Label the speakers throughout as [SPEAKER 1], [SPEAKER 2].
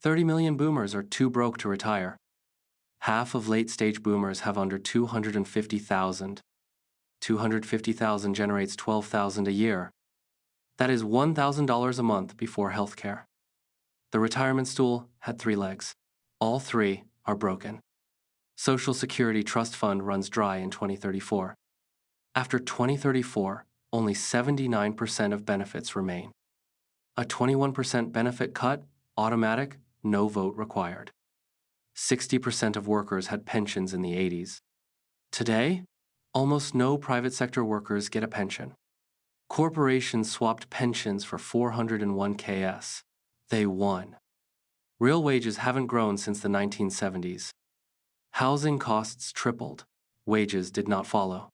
[SPEAKER 1] 30 million boomers are too broke to retire. Half of late-stage boomers have under 250,000. 250,000 generates 12,000 a year. That is $1,000 a month before healthcare. The retirement stool had 3 legs. All 3 are broken. Social Security Trust Fund runs dry in 2034. After 2034, only 79% of benefits remain. A 21% benefit cut, automatic, no vote required. 60% of workers had pensions in the 80s. Today, almost no private sector workers get a pension. Corporations swapped pensions for 401ks. They won. Real wages haven't grown since the 1970s. Housing costs tripled. Wages did not follow.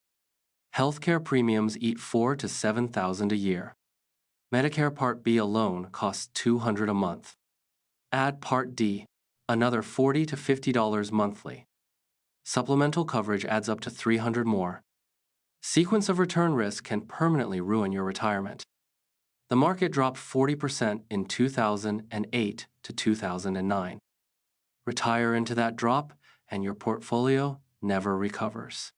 [SPEAKER 1] Healthcare premiums eat $4,000 to $7,000 a year. Medicare Part B alone costs $200 a month. Add Part D, another $40 to $50 monthly. Supplemental coverage adds up to $300 more. Sequence of return risk can permanently ruin your retirement. The market dropped 40% in 2008 to 2009. Retire into that drop, and your portfolio never recovers.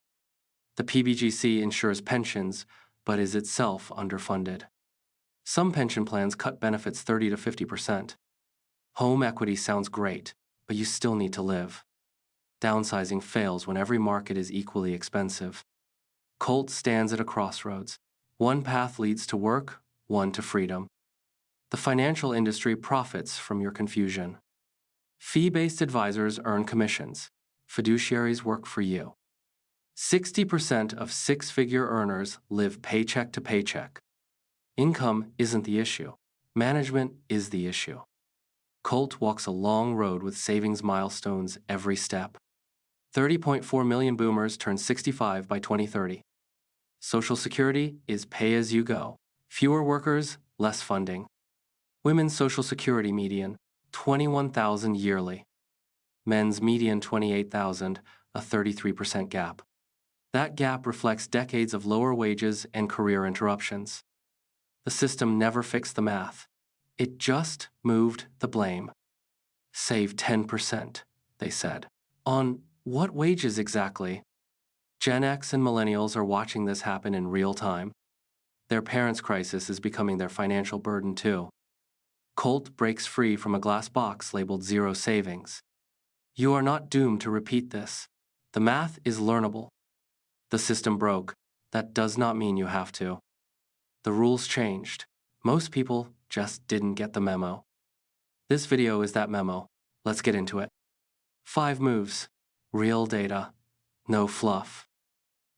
[SPEAKER 1] The PBGC insures pensions, but is itself underfunded. Some pension plans cut benefits 30 to 50%. Home equity sounds great, but you still need to live. Downsizing fails when every market is equally expensive. Colt stands at a crossroads. One path leads to work, one to freedom. The financial industry profits from your confusion. Fee-based advisors earn commissions. Fiduciaries work for you. 60% of 6-figure earners live paycheck to paycheck. Income isn't the issue. Management is the issue. Colt walks a long road with savings milestones every step. 30.4 million boomers turn 65 by 2030. Social Security is pay-as-you-go. Fewer workers, less funding. Women's Social Security median, $21,000 yearly. Men's median, $28,000, a 33% gap. That gap reflects decades of lower wages and career interruptions. The system never fixed the math. It just moved the blame. Save 10%, they said. On what wages exactly? Gen X and millennials are watching this happen in real time. Their parents' crisis is becoming their financial burden too. Colt breaks free from a glass box labeled zero savings. You are not doomed to repeat this. The math is learnable. The system broke. That does not mean you have to. The rules changed. Most people just didn't get the memo. This video is that memo. Let's get into it. 5 moves. Real data. No fluff.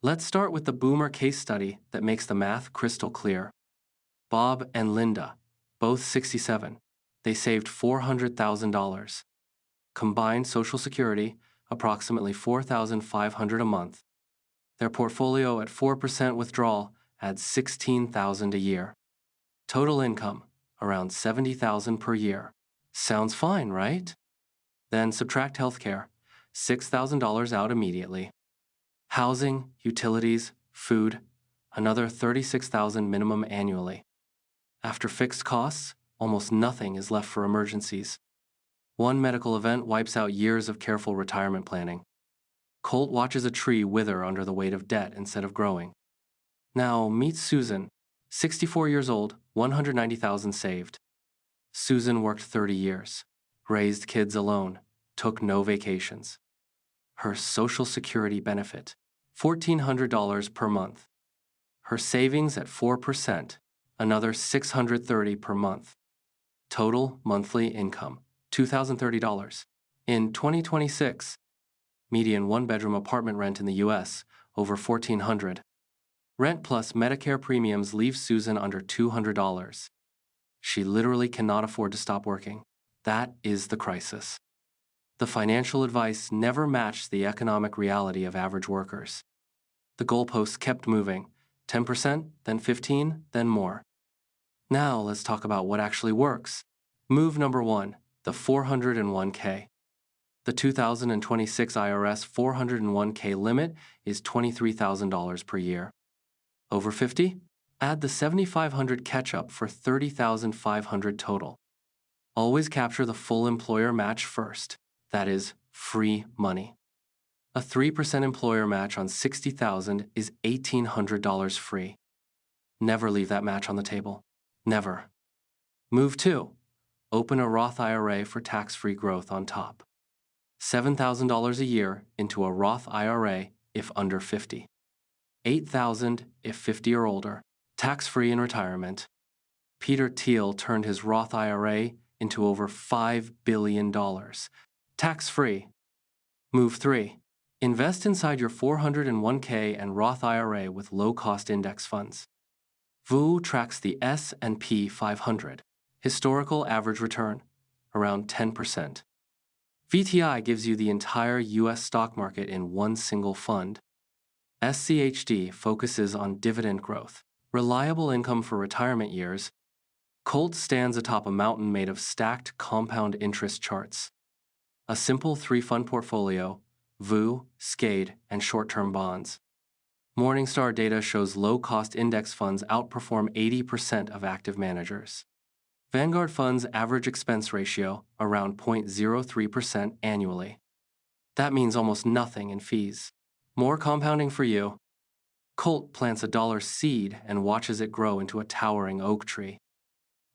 [SPEAKER 1] Let's start with the boomer case study that makes the math crystal clear. Bob and Linda, both 67. They saved $400,000. Combined Social Security, approximately $4,500 a month. Their portfolio at 4% withdrawal adds $16,000 a year. Total income, around $70,000 per year. Sounds fine, right? Then subtract healthcare, $6,000 out immediately. Housing, utilities, food, another $36,000 minimum annually. After fixed costs, almost nothing is left for emergencies. One medical event wipes out years of careful retirement planning. Colt watches a tree wither under the weight of debt instead of growing. Now meet Susan, 64 years old, $190,000 saved. Susan worked 30 years, raised kids alone, took no vacations. Her Social Security benefit, $1,400 per month. Her savings at 4%, another $630 per month. Total monthly income, $2,030. In 2026, median one-bedroom apartment rent in the U.S., over $1,400. Rent plus Medicare premiums leave Susan under $200. She literally cannot afford to stop working. That is the crisis. The financial advice never matched the economic reality of average workers. The goalposts kept moving, 10%, then 15%, then more. Now let's talk about what actually works. Move number 1, the 401k. The 2026 IRS 401k limit is $23,000 per year. Over 50? Add the $7,500 catch-up for $30,500 total. Always capture the full employer match first. That is, free money. A 3% employer match on $60,000 is $1,800 free. Never leave that match on the table. Never. Move 2. Open a Roth IRA for tax-free growth on top. $7,000 a year into a Roth IRA if under 50. $8,000 if 50 or older, tax-free in retirement. Peter Thiel turned his Roth IRA into over $5 billion, tax-free. Move 3. Invest inside your 401k and Roth IRA with low-cost index funds. VU tracks the S&P 500, historical average return, around 10%. VTI gives you the entire U.S. stock market in one single fund. SCHD focuses on dividend growth, reliable income for retirement years. Colt stands atop a mountain made of stacked compound interest charts. A simple 3-fund portfolio, VU, SCHD, and short-term bonds. Morningstar data shows low-cost index funds outperform 80% of active managers. Vanguard funds' average expense ratio around 0.03% annually. That means almost nothing in fees. More compounding for you. Colt plants a dollar seed and watches it grow into a towering oak tree.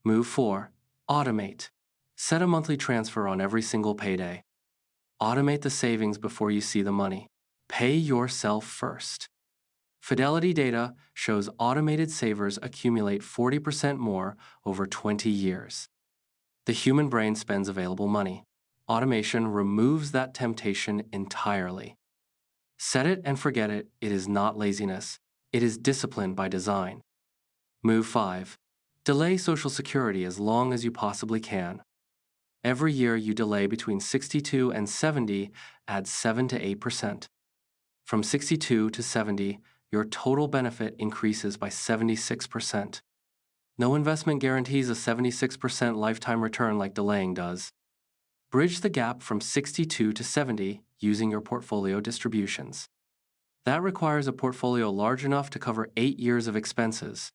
[SPEAKER 1] Move 4. Automate. Set a monthly transfer on every single payday. Automate the savings before you see the money. Pay yourself first. Fidelity data shows automated savers accumulate 40% more over 20 years. The human brain spends available money. Automation removes that temptation entirely. Set it and forget it. It is not laziness. It is discipline by design. Move 5. Delay Social Security as long as you possibly can. Every year you delay between 62 and 70 adds 7 to 8%. From 62 to 70, your total benefit increases by 76%. No investment guarantees a 76% lifetime return like delaying does. Bridge the gap from 62 to 70 using your portfolio distributions. That requires a portfolio large enough to cover 8 years of expenses.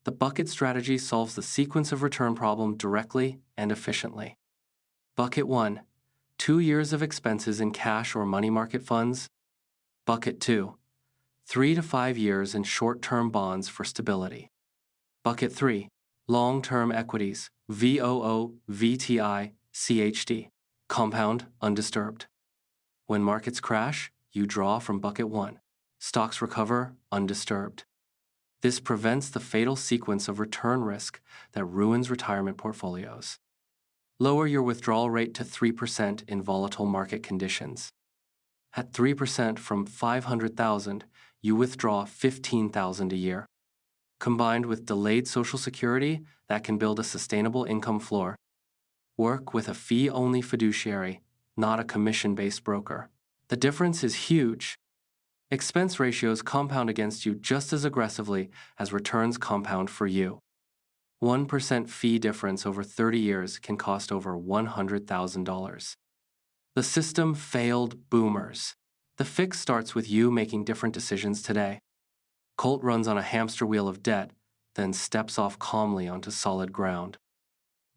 [SPEAKER 1] The bucket strategy solves the sequence of return problem directly and efficiently. Bucket 1. 2 years of expenses in cash or money market funds. Bucket 2. 3 to 5 years in short-term bonds for stability. Bucket 3. Long-term equities, VOO, VTI, SCHD. Compound undisturbed. When markets crash, you draw from Bucket 1. Stocks recover undisturbed. This prevents the fatal sequence of return risk that ruins retirement portfolios. Lower your withdrawal rate to 3% in volatile market conditions. At 3% from $500,000, you withdraw $15,000 a year. Combined with delayed Social Security, that can build a sustainable income floor. Work with a fee-only fiduciary, not a commission-based broker. The difference is huge. Expense ratios compound against you just as aggressively as returns compound for you. 1% fee difference over 30 years can cost over $100,000. The system failed boomers. The fix starts with you making different decisions today. Colt runs on a hamster wheel of debt, then steps off calmly onto solid ground.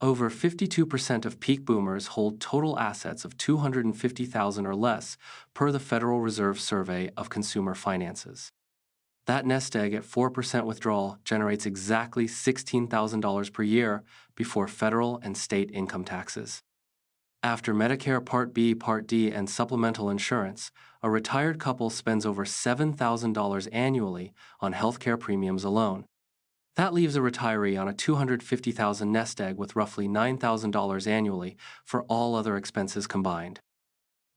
[SPEAKER 1] Over 52% of peak boomers hold total assets of $250,000 or less per the Federal Reserve Survey of Consumer Finances. That nest egg at 4% withdrawal generates exactly $16,000 per year before federal and state income taxes. After Medicare Part B, Part D, and supplemental insurance, a retired couple spends over $7,000 annually on healthcare premiums alone. That leaves a retiree on a $250,000 nest egg with roughly $9,000 annually for all other expenses combined.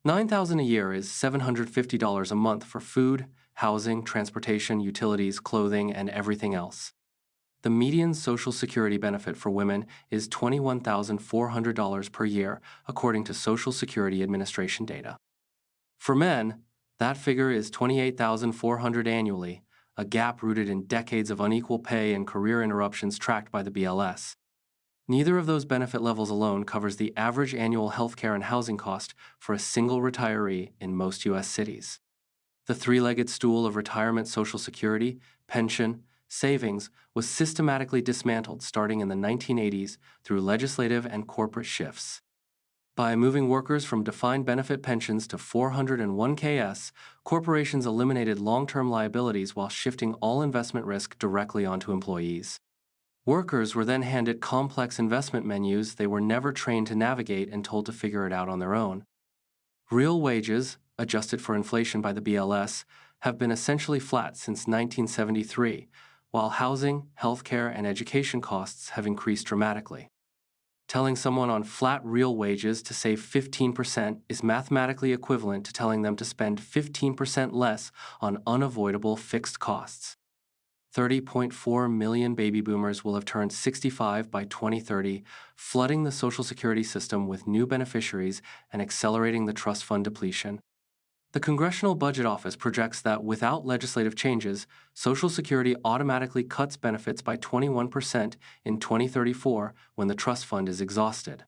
[SPEAKER 1] $9,000 a year is $750 a month for food, housing, transportation, utilities, clothing, and everything else. The median Social Security benefit for women is $21,400 per year, according to Social Security Administration data. For men, that figure is $28,400 annually, a gap rooted in decades of unequal pay and career interruptions tracked by the BLS. Neither of those benefit levels alone covers the average annual healthcare and housing cost for a single retiree in most U.S. cities. The three-legged stool of retirement Social Security, pension, savings was systematically dismantled starting in the 1980s through legislative and corporate shifts. By moving workers from defined benefit pensions to 401ks, corporations eliminated long-term liabilities while shifting all investment risk directly onto employees. Workers were then handed complex investment menus they were never trained to navigate and told to figure it out on their own. Real wages, adjusted for inflation by the BLS, have been essentially flat since 1973, while housing, healthcare, and education costs have increased dramatically. Telling someone on flat real wages to save 15% is mathematically equivalent to telling them to spend 15% less on unavoidable fixed costs. 30.4 million baby boomers will have turned 65 by 2030, flooding the Social Security system with new beneficiaries and accelerating the trust fund depletion. The Congressional Budget Office projects that without legislative changes, Social Security automatically cuts benefits by 21% in 2034 when the trust fund is exhausted.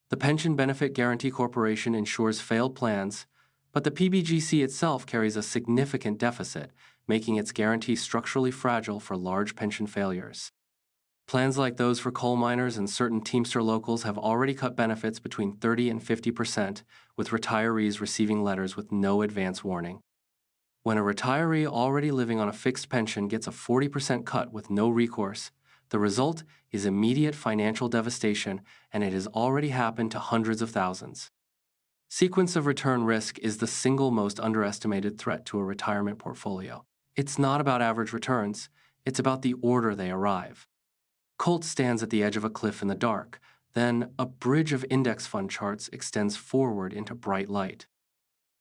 [SPEAKER 1] The Pension Benefit Guaranty Corporation insures failed plans, but the PBGC itself carries a significant deficit, making its guarantee structurally fragile for large pension failures. Plans like those for coal miners and certain Teamster locals have already cut benefits between 30 and 50%, with retirees receiving letters with no advance warning. When a retiree already living on a fixed pension gets a 40% cut with no recourse, the result is immediate financial devastation, and it has already happened to hundreds of thousands. Sequence of return risk is the single most underestimated threat to a retirement portfolio. It's not about average returns, it's about the order they arrive. Colt stands at the edge of a cliff in the dark, then a bridge of index fund charts extends forward into bright light.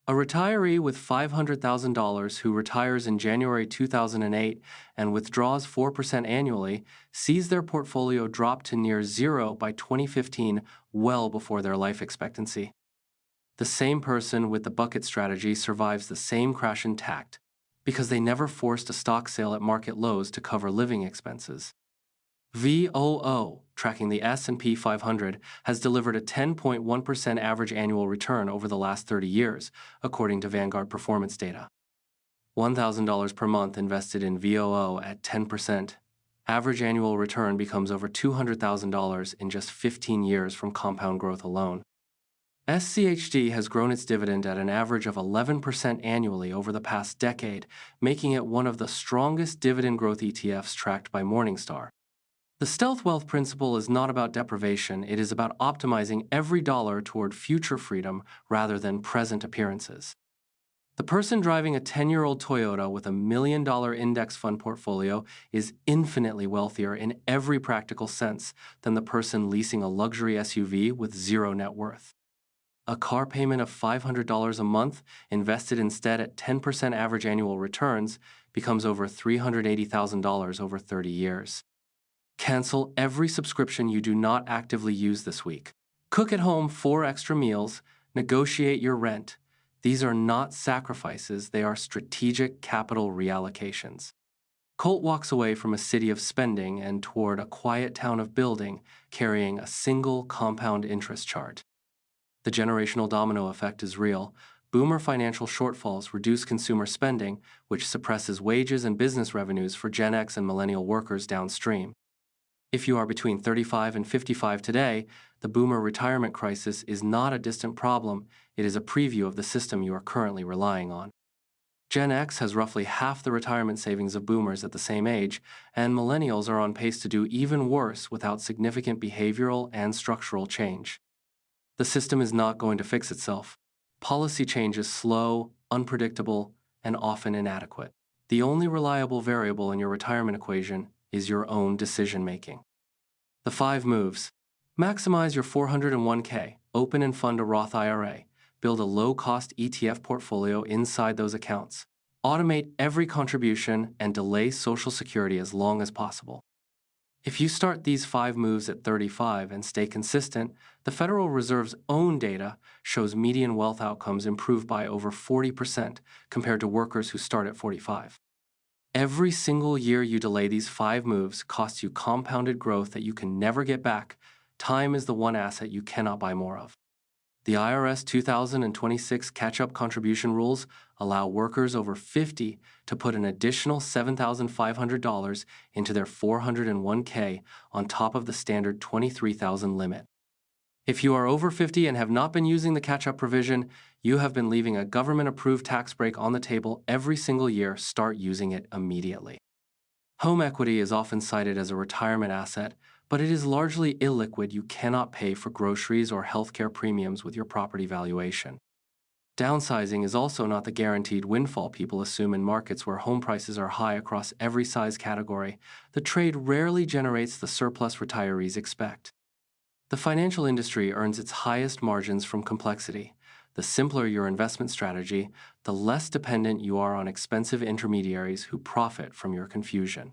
[SPEAKER 1] A retiree with $500,000 who retires in January 2008 and withdraws 4% annually sees their portfolio drop to near zero by 2015, well before their life expectancy. The same person with the bucket strategy survives the same crash intact because they never forced a stock sale at market lows to cover living expenses. VOO, tracking the S&P 500, has delivered a 10.1% average annual return over the last 30 years, according to Vanguard performance data. $1,000 per month invested in VOO at 10%. Average annual return becomes over $200,000 in just 15 years from compound growth alone. SCHD has grown its dividend at an average of 11% annually over the past decade, making it one of the strongest dividend growth ETFs tracked by Morningstar. The stealth wealth principle is not about deprivation, it is about optimizing every dollar toward future freedom rather than present appearances. The person driving a 10-year-old Toyota with $1 million index fund portfolio is infinitely wealthier in every practical sense than the person leasing a luxury SUV with zero net worth. A car payment of $500 a month, invested instead at 10% average annual returns, becomes over $380,000 over 30 years. Cancel every subscription you do not actively use this week. Cook at home 4 extra meals, negotiate your rent. These are not sacrifices, they are strategic capital reallocations. Colt walks away from a city of spending and toward a quiet town of building, carrying a single compound interest chart. The generational domino effect is real. Boomer financial shortfalls reduce consumer spending, which suppresses wages and business revenues for Gen X and millennial workers downstream. If you are between 35 and 55 today, the boomer retirement crisis is not a distant problem, it is a preview of the system you are currently relying on. Gen X has roughly half the retirement savings of boomers at the same age, and millennials are on pace to do even worse without significant behavioral and structural change. The system is not going to fix itself. Policy change is slow, unpredictable, and often inadequate. The only reliable variable in your retirement equation is your own decision-making. The 5 moves. Maximize your 401k, open and fund a Roth IRA, build a low-cost ETF portfolio inside those accounts, automate every contribution, and delay Social Security as long as possible. If you start these 5 moves at 35 and stay consistent, the Federal Reserve's own data shows median wealth outcomes improve by over 40% compared to workers who start at 45. Every single year you delay these 5 moves costs you compounded growth that you can never get back. Time is the one asset you cannot buy more of. The IRS 2026 catch-up contribution rules allow workers over 50 to put an additional $7,500 into their 401k on top of the standard $23,000 limit. If you are over 50 and have not been using the catch-up provision, you have been leaving a government-approved tax break on the table every single year. Start using it immediately. Home equity is often cited as a retirement asset, but it is largely illiquid. You cannot pay for groceries or healthcare premiums with your property valuation. Downsizing is also not the guaranteed windfall people assume in markets where home prices are high across every size category. The trade rarely generates the surplus retirees expect. The financial industry earns its highest margins from complexity. The simpler your investment strategy, the less dependent you are on expensive intermediaries who profit from your confusion.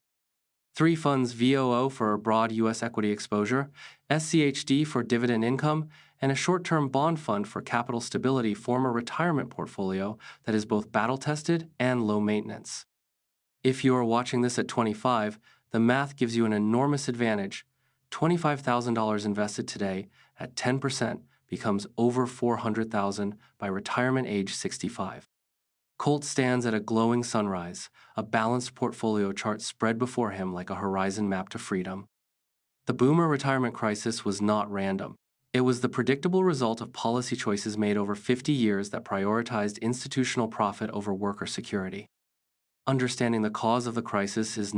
[SPEAKER 1] 3 funds: VOO for a broad U.S. equity exposure, SCHD for dividend income, and a short-term bond fund for capital stability form a retirement portfolio that is both battle-tested and low maintenance. If you are watching this at 25, the math gives you an enormous advantage. $25,000 invested today at 10% becomes over $400,000 by retirement age 65. Colt stands at a glowing sunrise, a balanced portfolio chart spread before him like a horizon map to freedom. The boomer retirement crisis was not random. It was the predictable result of policy choices made over 50 years that prioritized institutional profit over worker security. Understanding the cause of the crisis is